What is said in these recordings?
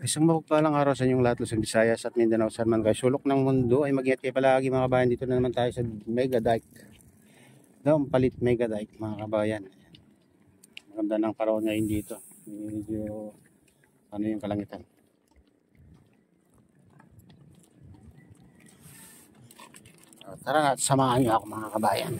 Isang mapagpalang araw sa inyong lahat, Luzon, Visayas at Mindanao, saan man kayo sulok ng mundo ay mag-ingat kayo palagi mga kabayan. Dito na naman tayo sa Mega Dike. Daw, palit Mega Dike mga kabayan. Maganda ng paraon ngayon dito. Medyo ano yung kalangitan. Tara na, samahan niyo ako mga kabayan.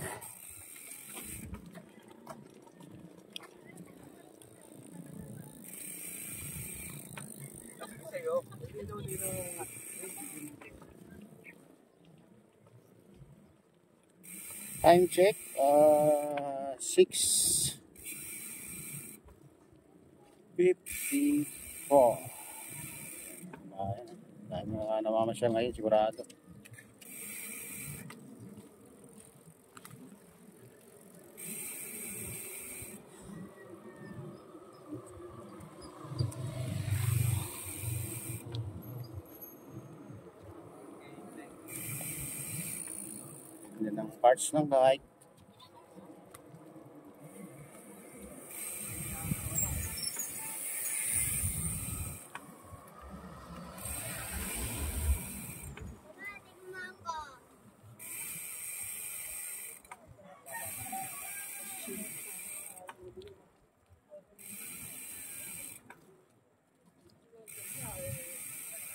Time check, 6:54. Dahil mga namamasyal ngayon, sigurado. Yan ang parts ng bike.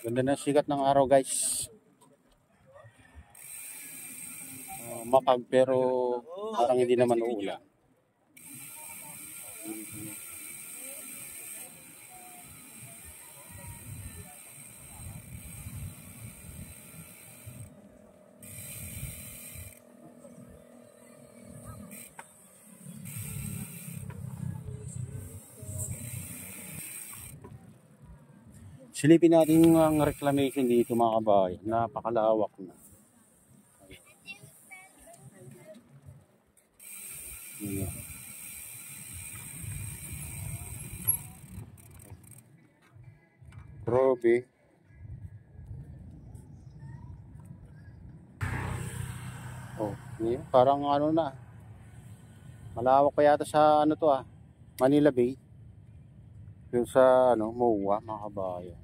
Ganda ng sikat ng araw, guys. Makag pero parang hindi naman uulan. Silipin natin ang reclamation dito mga kabayan. Napakalawak na. Ayan. Grabe. Oh, yeah, parang ano na. Malawak pa yata sa ano to Manila Bay. Yung sa MOA mga kabayan.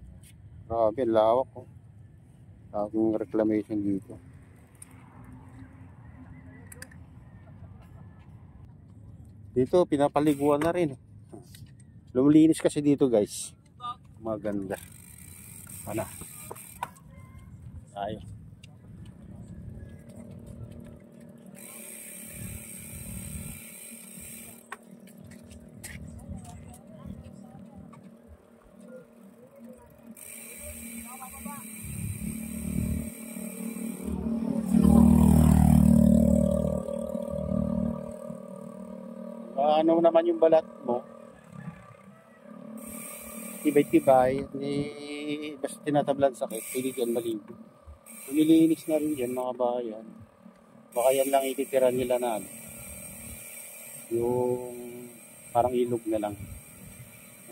Grabe, lawak ko. Ang reclamation dito. Dito pinapaliguan na rin. Lumilinis kasi dito, guys. Maganda. Ano? Tayo. Ano naman yung balat mo? Tibay-tibay, basta tinatablan sakit, pili dyan maligo. Lumilinis na rin dyan mga bayan. Baka yan lang ititira nila na yung parang ilog na lang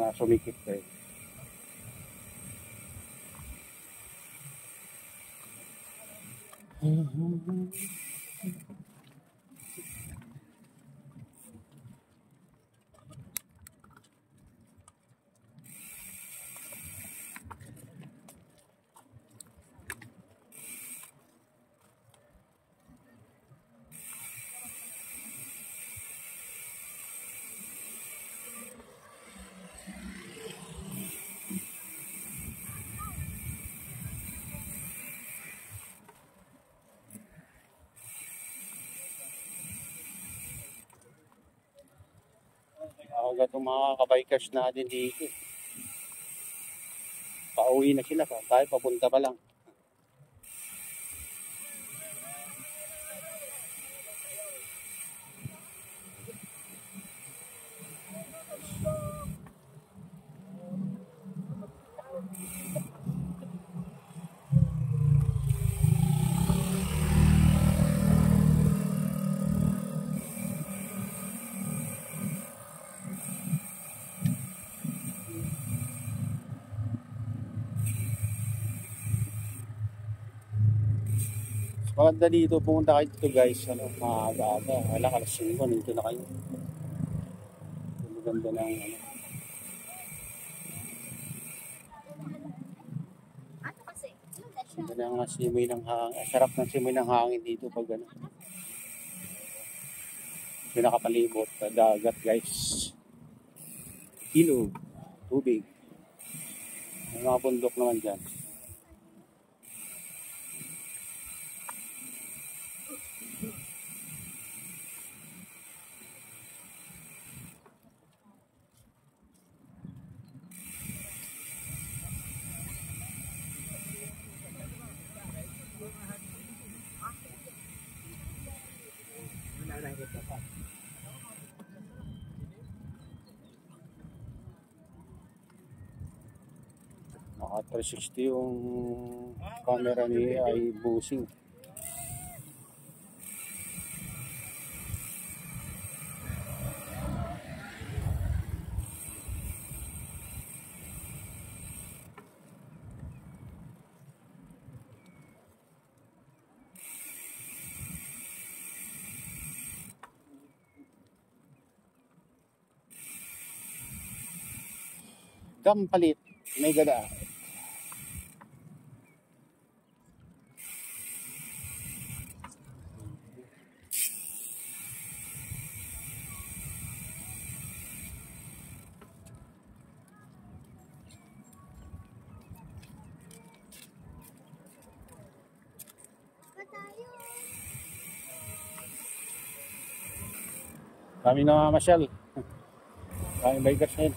na sumikip kayo. Agad itong mga kabikers natin dito. Pauwi na sila, tayo papunta pa lang. Maganda dito, pumunta kayo dito, guys. Maaga-aga. Wala, alas 5, nandito na kayo. Maganda ng ng simoy ng hangin. Sarap ng simoy ng hangin dito pag ano. Pinakapalibot sa dagat guys. Ilog, tubig. May mga bundok naman dyan. Naka 360 yung camera ni ay busing. Gampalit, may gada. Kami na mamasyal. Kami bikers ngayon.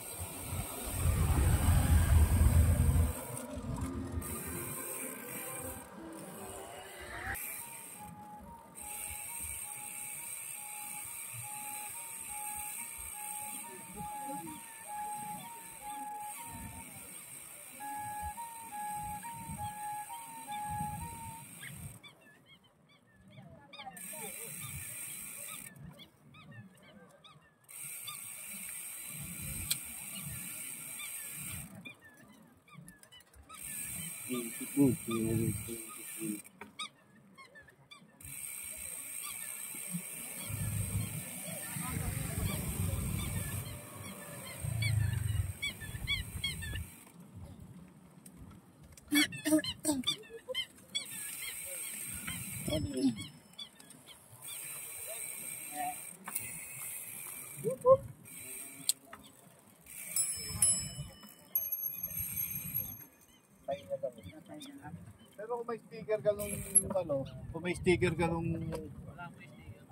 Pero kung may sticker ka nung ano, kung may sticker ka nung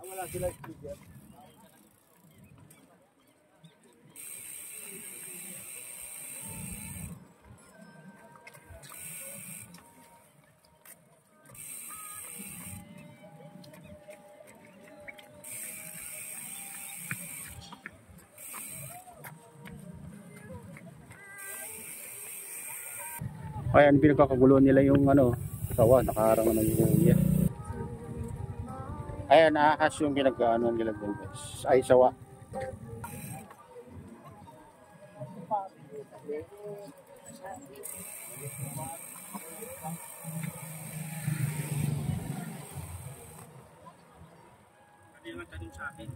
wala sila sticker. Ayan, pinagkakagulo nila yung ano, sawa, nakaharang naman yung uya. Ayan, ahas yung pinagkaanuan nila doon guys. Ay, sawa. Hindi naman tanong sa akin.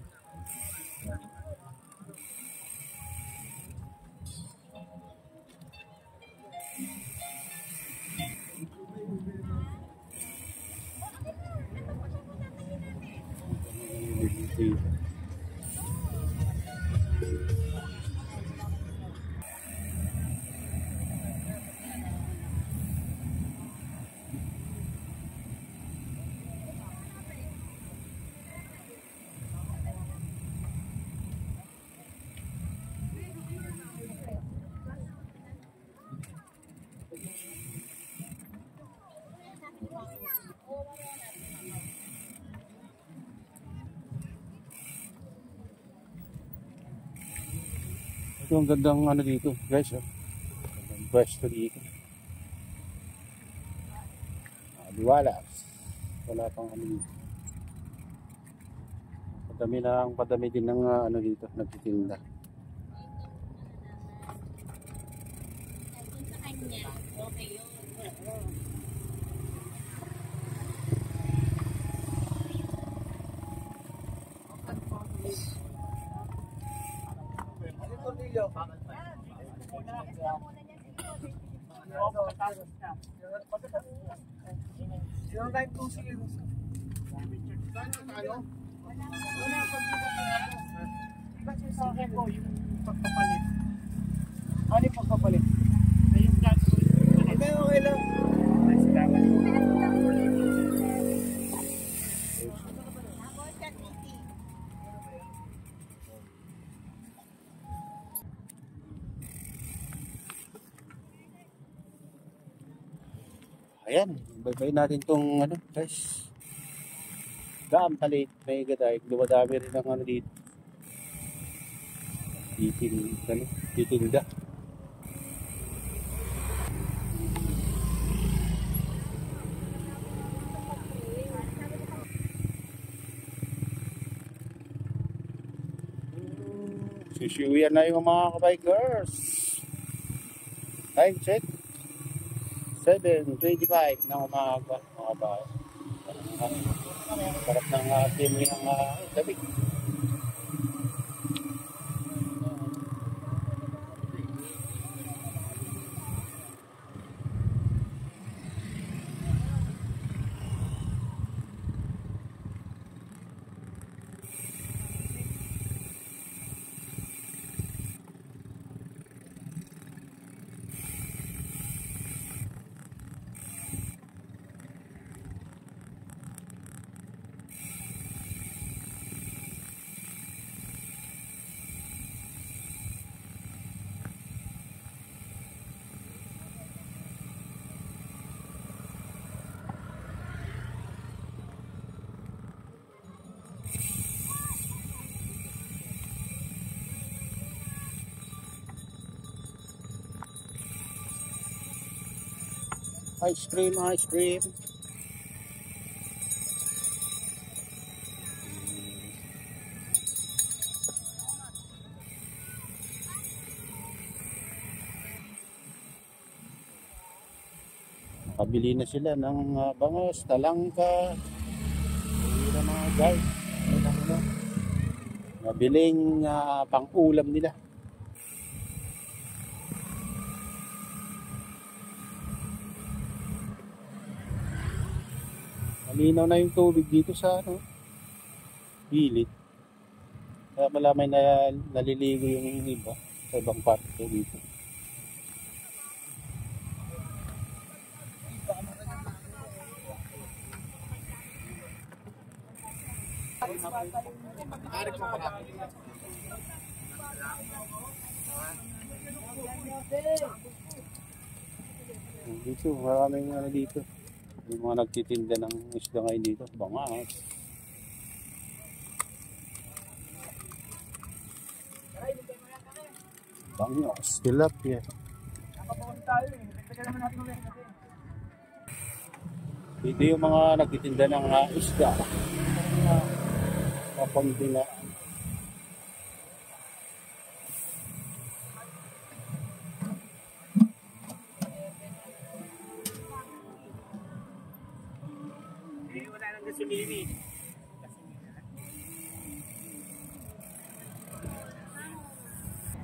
Ito ang gandang ano dito guys, oh. Gandang pwesto dito. Liwalas. Wala pang ano dito. Padami din ng ano dito, nagtitinda. Yung time 2-0. Ano? Wala kasi sa akin po yung pagpapalit. Ano yung pagpapalit? Yung gagawin. Okay, okay lang. Salamat po. Ayan, bye-bye natin tong ano, guys. Dam palit, mega dike. Dumadami rin ang ano dito. Titinda. Sisiwian na yung mga kabikers. Time check. 7:25 ng umaga, mga bahay. Sarap ng simoy ng gabi. Ice cream, ice cream. Nakabili na sila ng bangos, talangka. Ayun na mga guys. Mabiling pang-ulam nila. Malinaw na yung tubig dito sa ano, gilid. Kaya malamay na naliligo yung iba sa ibang parte dito. Dito, maraming ano dito. Yung mga nagtitinda ng isda ngayon dito, bangas. Bangas, tilapia. Dito yung mga nagtitinda ng isda. Kapambina.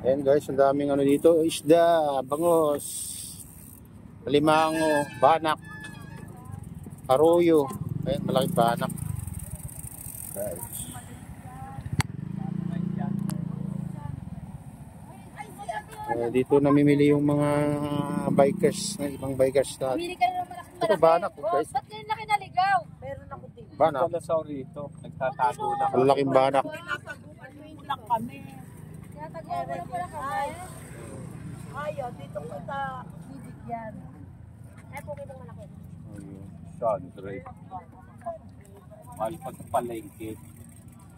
Ayan guys, ang daming ano dito, isda, bangos, alimango, banak, arroyo. Ayan, malaking banak. Guys. Dito namimili yung mga bikers, ibang bikers na. Pili ka na naman ako Ito banak, guys. Ba't ngayon na kinaligaw? Meron ako din. Banak. Wala sa rito. Nagtatago na Ang laking banak. Tinataguan ko lang pala kami. Ayaw, dito ko ita bibigyan. Ay, po kitang malaki. Ayun. Sandre. Mahal pa sa palengke.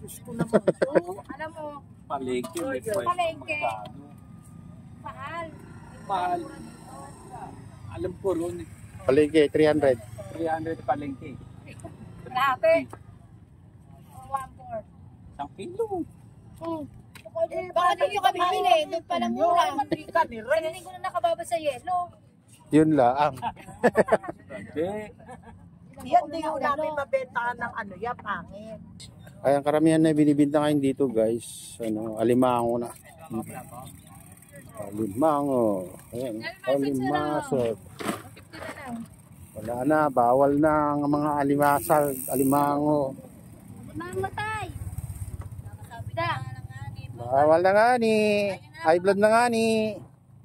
Gusto naman ito. Alam mo, Palengke. May pwesto Palengke. magkano. mahal. Mahal. Alam ko ron. Palengke, 300. 300 palengke. Grabe. 1-4. Isang kilo. Baka doon yung kami bili. Doon pala mura. Pagaling ko na nakababa sa yelo. Yun lang. Hindi. Yan din yung namin mabentahan ng ano, yan, pangit. Ay, ang karamihan na binibinta ngayon dito guys, ano, alimango na. Alimango. Ayan, alimasok. 50 na lang. Wala na, bawal na ang mga alimasal, alimango. Mamatay. Da. Bawal na nga ni. High blood na nga ni.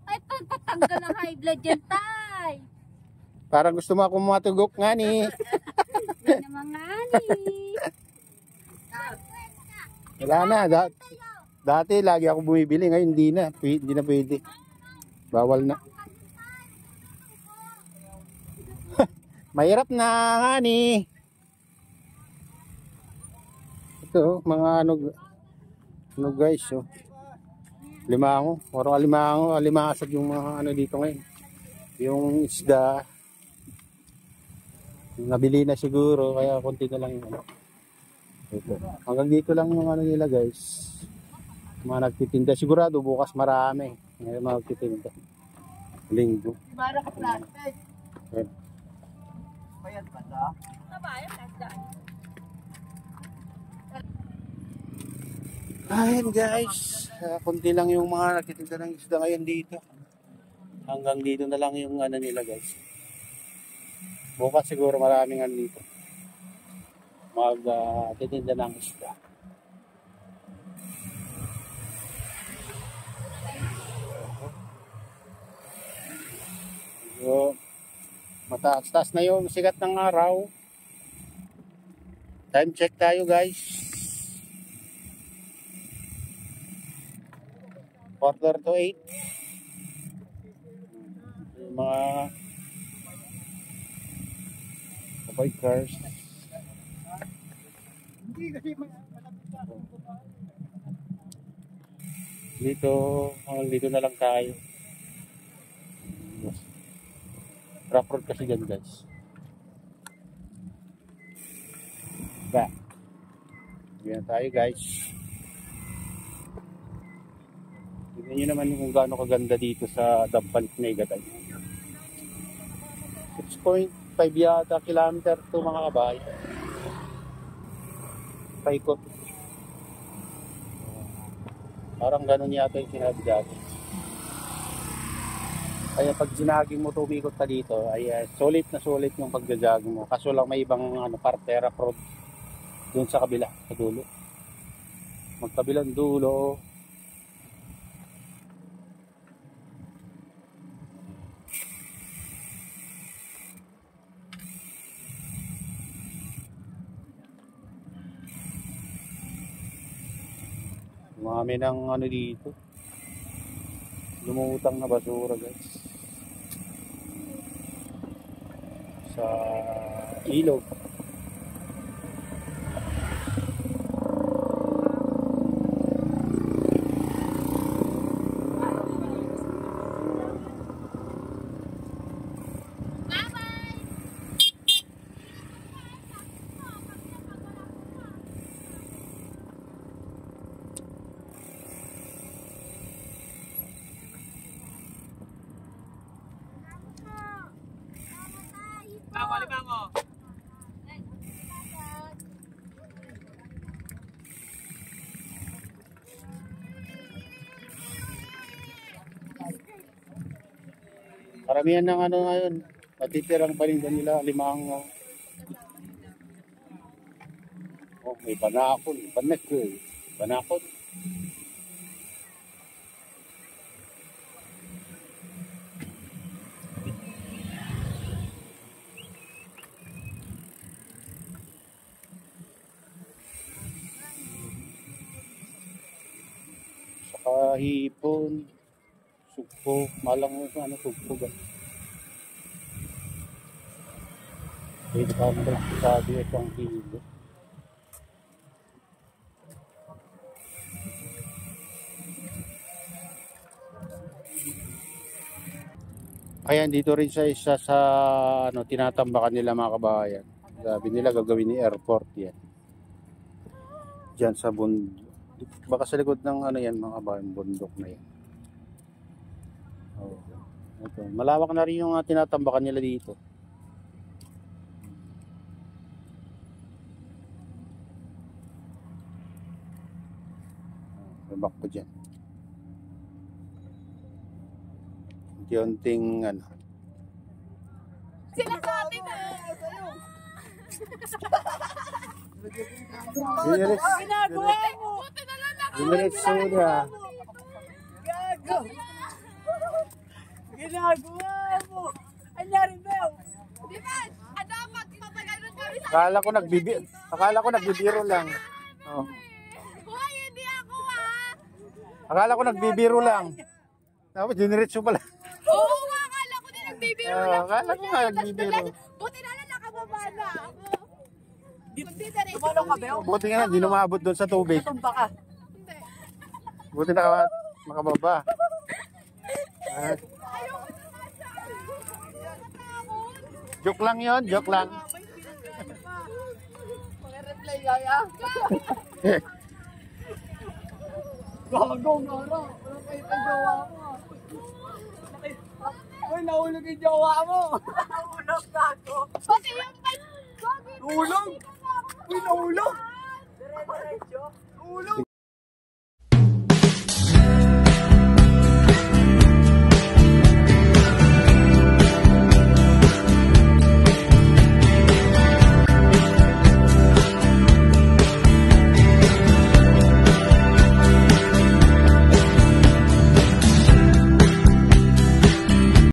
Ay, pagpatanggal ng high blood yan, tay. Parang gusto mo akong matugok nga ni. Yan naman nga ni. Wala na. Dati lagi ako bumibili. Ngayon hindi na. Hindi na pwede. Bawal na. Mahirap na nga ni. Ito, mga ano guys. Oh. Limango. Parang alimasag yung mga ano dito ngayon. Yung isda. Nabili na siguro. Kaya konti na lang yung ano. Ito. Hanggang dito lang yung ano nila guys. Mga nagtitinda. Sigurado bukas marami. Ngayon mga nagtitinda. Linggo. Para ka plastic. Ayan. Bayad ba ito? Ayan guys. Kunti lang yung mga nagtitinda ng isda ngayon dito. Hanggang dito na lang yung ano nila guys. Bukas siguro maraming ano dito. Magtitinda ng isda. So, mataas-taas na yung sigat ng araw. Time check tayo guys. 7:45. Yung mga avoid cars. Dito na lang tayo. Rough road kasi dyan guys. Back. Yan tayo guys. Tignan nyo naman kung gaano kaganda dito sa Dampalik Megadite. 6.5 yata kilometer to mga kabay. Paikot. Parang ganun yata yung sinabi dati. Kaya pag ginaging mo tumikot ka dito ay sulit na sulit yung pagja-jogging mo. Kaso lang may ibang partera road doon sa kabila, sa dulo. Magkabilang dulo. Dumami ng ano dito. Lumutang na basura guys. Sa ilog. Limango. Karamihan ng ano ngayon, patitirang palindan nila, limango. Oh, may banakon, banakon. Saka hipon, sugpo, malang ano sugpo ba? Pwede ka mo sabi itong kilo. Ayan, dito rin sa isa sa ano, tinatambakan nila mga kabayan. Sabi nila gagawin ni airport yan. Diyan sa bundok. Baka sa likod ng ano yan mga kabayan, bundok na yan. Oh, ito. Malawak na rin yung tinatambakan nila dito. Babak ko dyan. Unti-unting ano. Sila sabi Ginagawa mo! Diniretso niya. Gago! Ginagawa mo! Anyari ba yun? Di ba? Dapat papaganon kami sa... Akala ko nagbibiro lang. Oh. Hoy, hindi ako ha! Akala ko nagbibiro lang. Tapos diniretso pala. Oo, akala ko din nagbibiro lang. Akala ko nga nagbibiro. Buti na lang nakababa na ako. Tumalo ka ba yun? Buti nga hindi lumabot doon sa tubig. Tumba ka. Hindi. Buti makababa. Ah, Ayoko na nga siya. Nakatakot. joke lang yon, joke lang. Pag-reply yaya. Gago, garo. Wala kayo kay jowa mo. Uy, nahulog yung jowa mo. Nahulog, gago. Pati yung pan... Nahulog? Uy, nahulog.